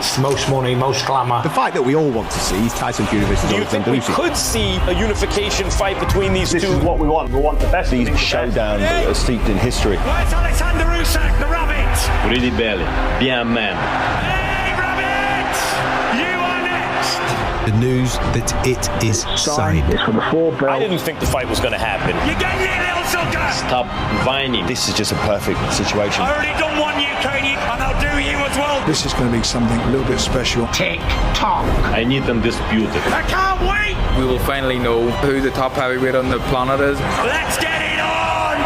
lights, most money, most glamour. The fight that we all want to see is Tyson Fury versus Do you think we Usyk. could see a unification fight between these two? This is what we want. We want the best. These showdowns are steeped in history. Where's Oleksandr Usyk, the rabbit? Really belly, bien man. Hey, rabbit! You are next! The news that it is signed. It's for the four belt. I didn't think the fight was going to happen. You're getting it, little sucker! Stop whining. This is just a perfect situation. I already done one Ukrainian, and I'll do you as well. This is going to be something a little bit special. Tick tock. I need undisputed. I can't wait! We will finally know who the top heavyweight on the planet is. Let's get it on!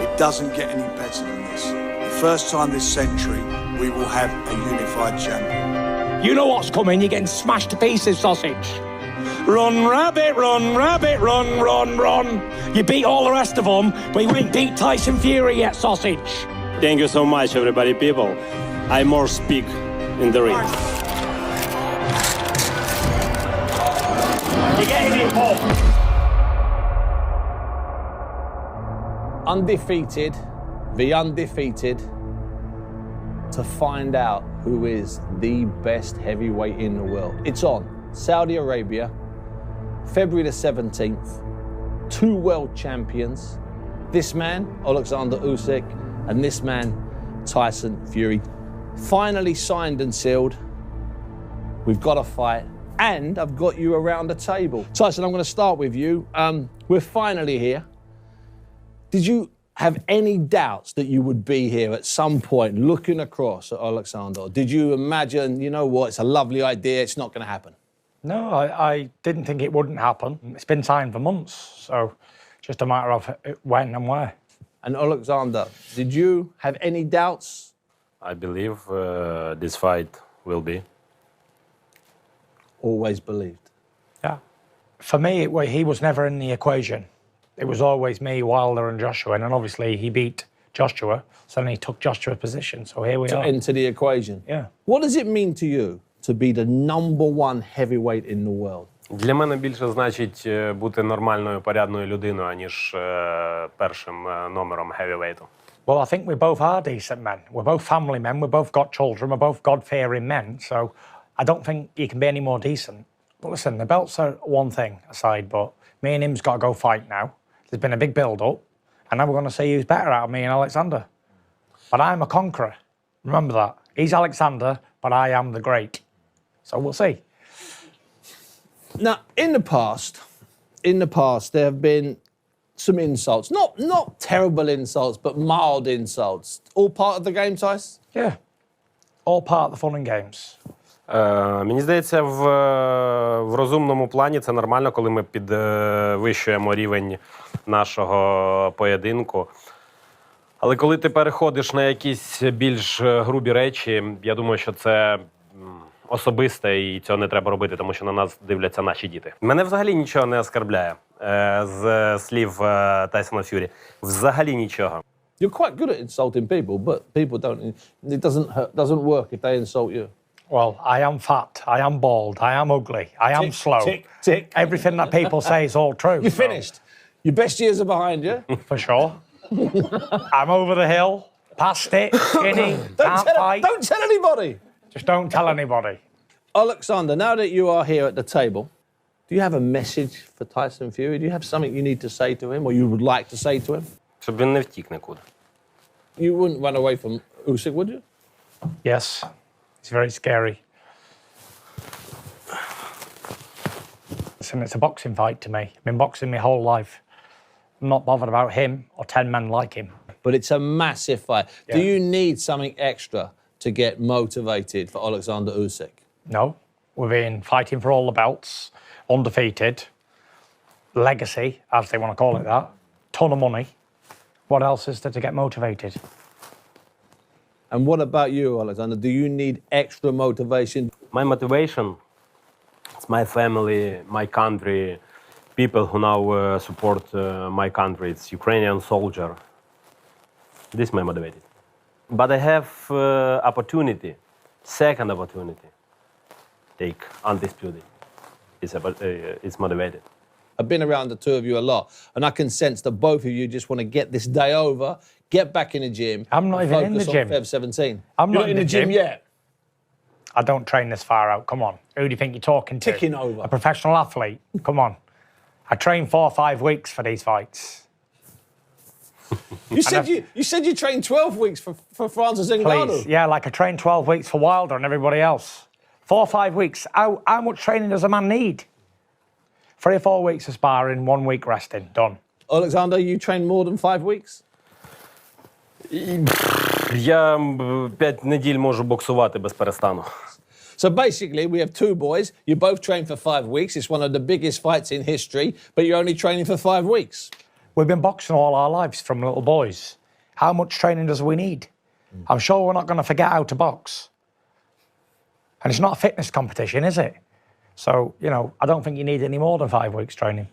It doesn't get any better than this. The first time this century, we will have a unified champion. You know what's coming, you're getting smashed to pieces, sausage. Run, rabbit, run, rabbit, run, run, run. You beat all the rest of them, but you ain't beat Tyson Fury yet, sausage. Thank you so much, everybody, people. I more speak in the ring. You're getting it, Paul. Undefeated, the undefeated, to find out who is the best heavyweight in the world. It's on Saudi Arabia, February the 17th. Two world champions. This man, Oleksandr Usyk, and this man, Tyson Fury. Finally signed and sealed. We've got a fight, and I've got you around the table. Tyson, I'm going to start with you. We're finally here. Did you have any doubts that you would be here at some point looking across at Oleksandr? Did you imagine, you know what, it's a lovely idea, it's not going to happen? No, I didn't think it wouldn't happen. It's been signed for months, so just a matter of when and where. And Oleksandr, did you have any doubts? I believe this fight will be. Always believed. Yeah. For me, he was never in the equation. It was always me, Wilder and Joshua, and then obviously he beat Joshua, so then he took Joshua's position, so here we are. To enter the equation. Yeah. What does it mean to you to be the #1 heavyweight in the world? Для мене більше значить бути нормальною, порядною людиною, аніж першим номером heavyweight. Well, I think we both are decent men. We're both family men, we've both got children, we're both God-fearing men, so I don't think you can be any more decent. But listen, the belts are one thing aside, but me and him's got to go fight now. There's been a big build-up, and now we're going to see who's better out of me and Oleksandr. But I'm a conqueror. Remember that. He's Oleksandr, but I am the great. So we'll see. Now, in the past, there have been some insults. Not terrible insults, but mild insults. All part of the game, Tyson? Yeah. All part of the fun and games. Мені здається, в розумному плані це нормально, коли ми підвищуємо рівень нашого поєдинку. Але коли ти переходиш на якісь більш грубі речі, я думаю, що це особисте і цього не треба робити, тому що на нас дивляться наші діти. Мене взагалі нічого не оскарбляє з слів Тайсона Ф'юрі. Взагалі нічого. You're quite good at insulting people, but people don't. It doesn't work if they insult you. Well, I am fat, I am bald, I am ugly, I am slow. Tick. Everything that people say is all true. You're finished. Your best years are behind you. For sure. I'm over the hill, past it, skinny, can't fight. Don't tell anybody. Just don't tell anybody. Oleksandr, now that you are here at the table, do you have a message for Tyson Fury? Do you have something you need to say to him or you would like to say to him? Щоб він не втік нікуди. You wouldn't run away from Usyk, would you? Yes, it's very scary. Listen, it's a boxing fight to me. I've been boxing my whole life. I'm not bothered about him or 10 men like him. But it's a massive fight. Yeah. Do you need something extra to get motivated for Oleksandr Usyk? No. We've been fighting for all the belts, undefeated, legacy, as they want to call it that, ton of money. What else is there to get motivated? And what about you, Oleksandr? Do you need extra motivation? My motivation, it's my family, my country, people who now support my country. It's Ukrainian soldier. This my motivated. But I have opportunity, second opportunity. Take undisputed. It's motivated. I've been around the two of you a lot, and I can sense that both of you just want to get this day over, get back in the gym. I'm not even in the gym. Feb 17. I'm You're not in the the gym gym yet. I don't train this far out. Come on. Who do you think you're talking to? Ticking over. A professional athlete. Come on. I train 4 or 5 weeks for these fights. You said you trained 12 weeks for Francis Ngannou. Please. Yeah, like I trained 12 weeks for Wilder and everybody else. 4 or 5 weeks. How much training does a man need? 3 or 4 weeks of sparring, 1 week resting. Done. Oleksandr, you trained more than 5 weeks? Я 5 неділь можу боксувати без перестану. So basically, we have two boys. You both trained for 5 weeks. It's one of the biggest fights in history, but you're only training for 5 weeks. We've been boxing all our lives from little boys. How much training does we need? I'm sure we're not going to forget how to box. And it's not a fitness competition, is it? So, you know, I don't think you need any more than 5 weeks training.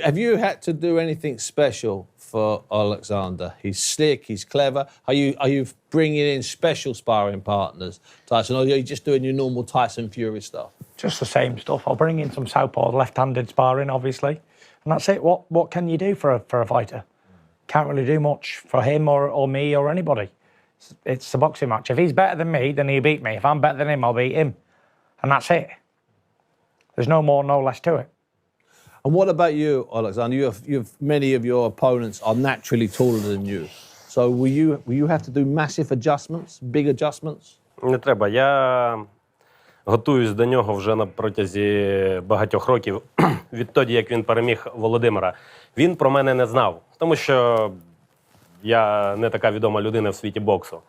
Have you had to do anything special for Oleksandr? He's slick, he's clever. Are you bringing in special sparring partners, Tyson, or are you just doing your normal Tyson Fury stuff? Just the same stuff. I'll bring in some southpaw left-handed sparring, obviously. And that's it. What can you do for a fighter? Can't really do much for him or me or anybody. It's a boxing match. If he's better than me, then he'll beat me. If I'm better than him, I'll beat him. And that's it. There's no more, no less to it. And what about you, Oleksandr? You have many of your opponents are naturally taller than you. So will you have to do massive adjustments, big adjustments? Не треба. Я готуюсь до нього вже на протязі багатьох років. Відтоді, як він переміг Володимира. Він про мене не знав, тому що я не така відома людина в світі боксу.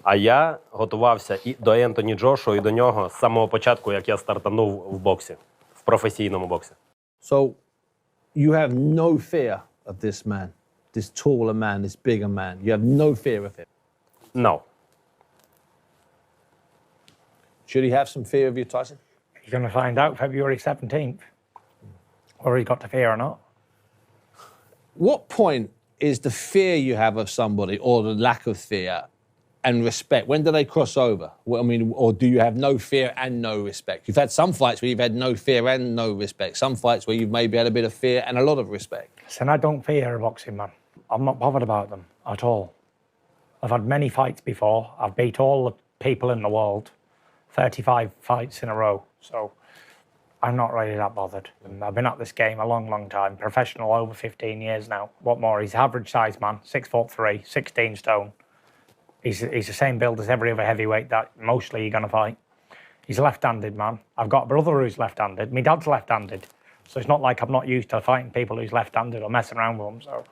А я готувався і до Ентоні Джошуа, і до нього з самого початку, як я стартанув в боксі, в професійному боксі. So you have no fear of this man, this taller man, this bigger man. You have no fear of him. No. Should he have some fear of you, Tyson? You're going to find out February 17th, whether he's got to fear or not. What point is the fear you have of somebody or the lack of fear and respect? When do they cross over? Well, I mean, or do you have no fear and no respect? You've had some fights where you've had no fear and no respect. Some fights where you've maybe had a bit of fear and a lot of respect. Listen, I don't fear a boxing man. I'm not bothered about them at all. I've had many fights before. I've beat all the people in the world, 35 fights in a row. So I'm not really that bothered. And I've been at this game a long, long time. Professional over 15 years now. What more? He's an average size man, 6'3", 16 stone. He's the same build as every other heavyweight that mostly you're going to fight. He's a left-handed man. I've got a brother who's left-handed. My dad's left-handed. So it's not like I'm not used to fighting people who's left-handed or messing around with them. So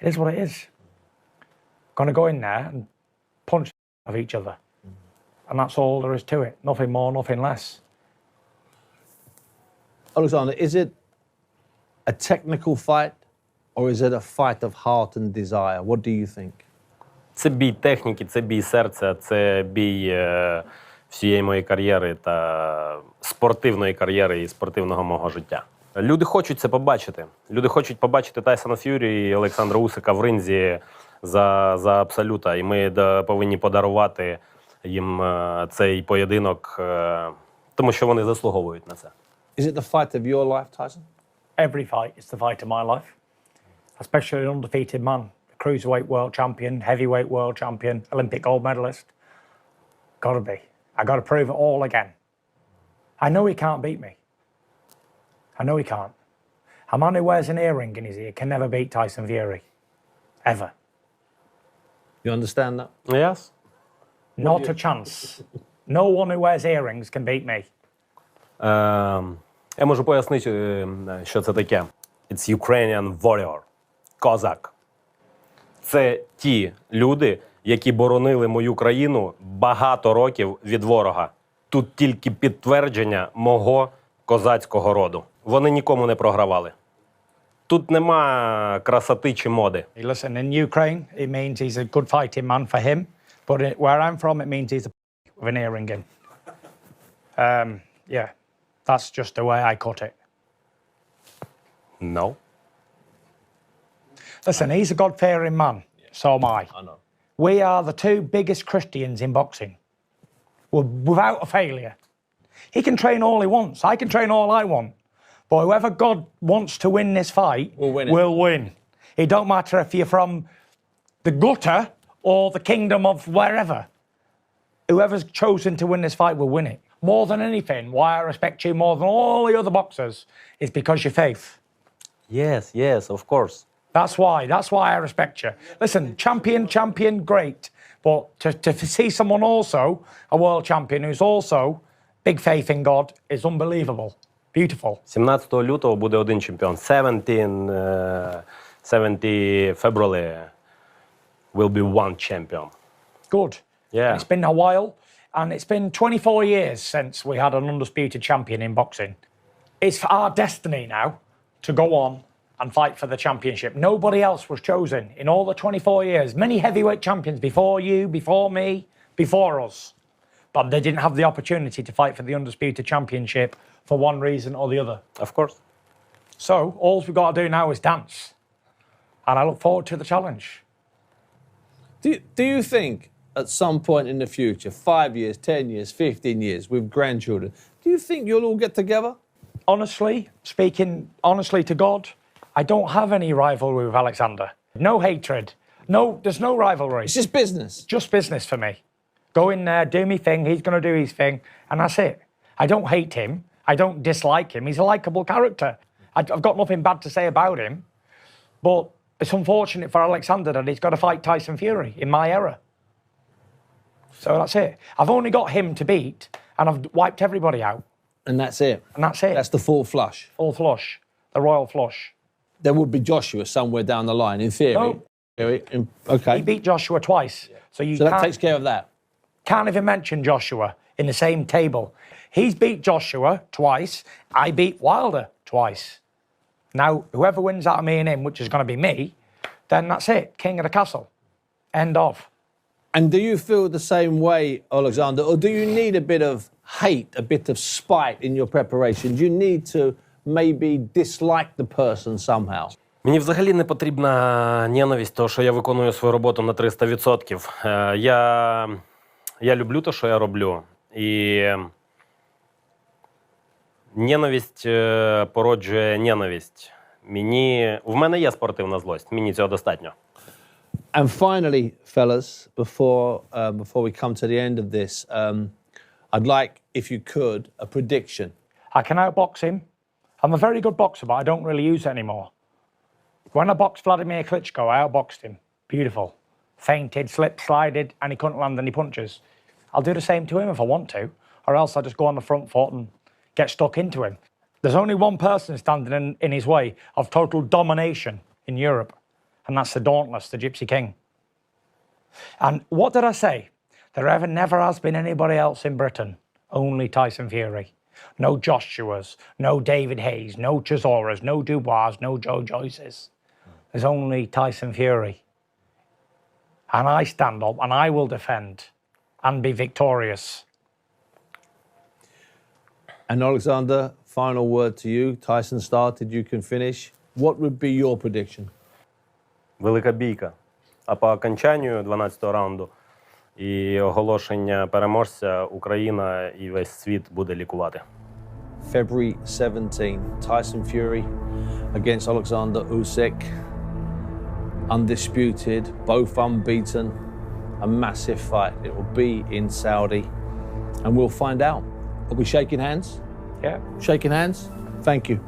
it is what it is. Going to go in there and punch of each other. And that's all there is to it. Nothing more, nothing less. Oleksandr, is it a technical fight or is it a fight of heart and desire? What do you think? Це бій техніки, це бій серця, це бій всієї моєї кар'єри та спортивної кар'єри і спортивного мого життя. Люди хочуть це побачити. Люди хочуть побачити Тайсона Ф'юрі і Олександра Усика в ринзі за абсолюта. І ми повинні подарувати їм цей поєдинок, тому що вони заслуговують на це. Is it the fight of your life, Tyson? Every fight is the fight of my life. Especially an undefeated man. Cruiserweight world champion, heavyweight world champion, Olympic gold medalist. Gotta be. I gotta prove it all again. I know he can't beat me. I know he can't. A man who wears an earring in his ear can never beat Tyson Fury. Ever. You understand that? Yes. Not a chance. No one who wears earrings can beat me. Я можу пояснити, що це таке. It's Ukrainian warrior. Козак. Це ті люди, які боронили мою країну багато років від ворога. Тут тільки підтвердження мого козацького роду. Вони нікому не програвали. Тут нема красоти чи моди. Listen, in Ukraine, it means he's a good fighting man for him. But where I'm from, it means he's a with an earring in. Yeah, that's just the way I cut it. No. Listen, he's a God-fearing man. So am I. I know. We are the two biggest Christians in boxing. Without a failure. He can train all he wants. I can train all I want. But whoever God wants to win this fight will win. It don't matter if you're from the gutter or the kingdom of wherever. Whoever's chosen to win this fight will win it. More than anything, why I respect you more than all the other boxers is because your faith. Yes, of course. That's why I respect you. Listen, champion, great. But to see someone also, a world champion, who's also big faith in God, is unbelievable. Beautiful. 17 лютого буде один чемпіон. 17 February will be one champion. Good. Yeah. It's been a while, and it's been 24 years since we had an undisputed champion in boxing. It's our destiny now to go on and fight for the championship. Nobody else was chosen in all the 24 years. Many heavyweight champions before you, before me, before us. But they didn't have the opportunity to fight for the undisputed championship for one reason or the other. Of course. So all we've got to do now is dance. And I look forward to the challenge. Do you think at some point in the future, 5 years, 10 years, 15 years, with grandchildren, do you think you'll all get together? Honestly, speaking honestly to God, I don't have any rivalry with Oleksandr. No hatred. No, there's no rivalry. It's just business. Just business for me. Go in there, do me thing, he's going to do his thing, and that's it. I don't hate him. I don't dislike him. He's a likeable character. I've got nothing bad to say about him. But it's unfortunate for Oleksandr that he's got to fight Tyson Fury in my era. So that's it. I've only got him to beat, and I've wiped everybody out. And that's it. And that's it. That's the full flush. Full flush. The royal flush. There would be Joshua somewhere down the line, in theory. No. Okay. He beat Joshua twice. So that takes care of that. Can't even mention Joshua in the same table. He's beat Joshua twice. I beat Wilder twice. Now, whoever wins out of me and him, which is going to be me, then that's it. King of the castle. End of. And do you feel the same way, Oleksandr, or do you need a bit of hate, a bit of spite in your preparation? Do you need to maybe dislike the person somehow? Мені взагалі не потрібна ненависть, тому що я виконую свою роботу на 300%. Я люблю те, що я роблю. І ненависть породжує ненависть. В мене є спортивна злость, мені цього достатньо. And finally, fellas, before we come to the end of this, I'd like, if you could, a prediction. I can outbox him. I'm a very good boxer, but I don't really use it anymore. When I boxed Vladimir Klitschko, I outboxed him. Beautiful. Feinted, slip, slided, and he couldn't land any punches. I'll do the same to him if I want to, or else I'll just go on the front foot and get stuck into him. There's only one person standing in his way of total domination in Europe, and that's the Dauntless, the Gypsy King. And what did I say? There never has been anybody else in Britain, only Tyson Fury. No Joshuas, no David Hayes, no Chisoras, no Dubois, no Joe Joyces. There's only Tyson Fury. And I stand up and I will defend and be victorious. And Oleksandr, final word to you. Tyson started, you can finish. What would be your prediction? Велика бійка. А по окончанню 12-го раунду і оголошення переможця Україна і весь світ буде лікувати. February 17, Tyson Fury against Oleksandr Usyk. Undisputed, both unbeaten. A massive fight. It will be in Saudi. And we'll find out. Are we shaking hands? Yeah. Shaking hands? Thank you.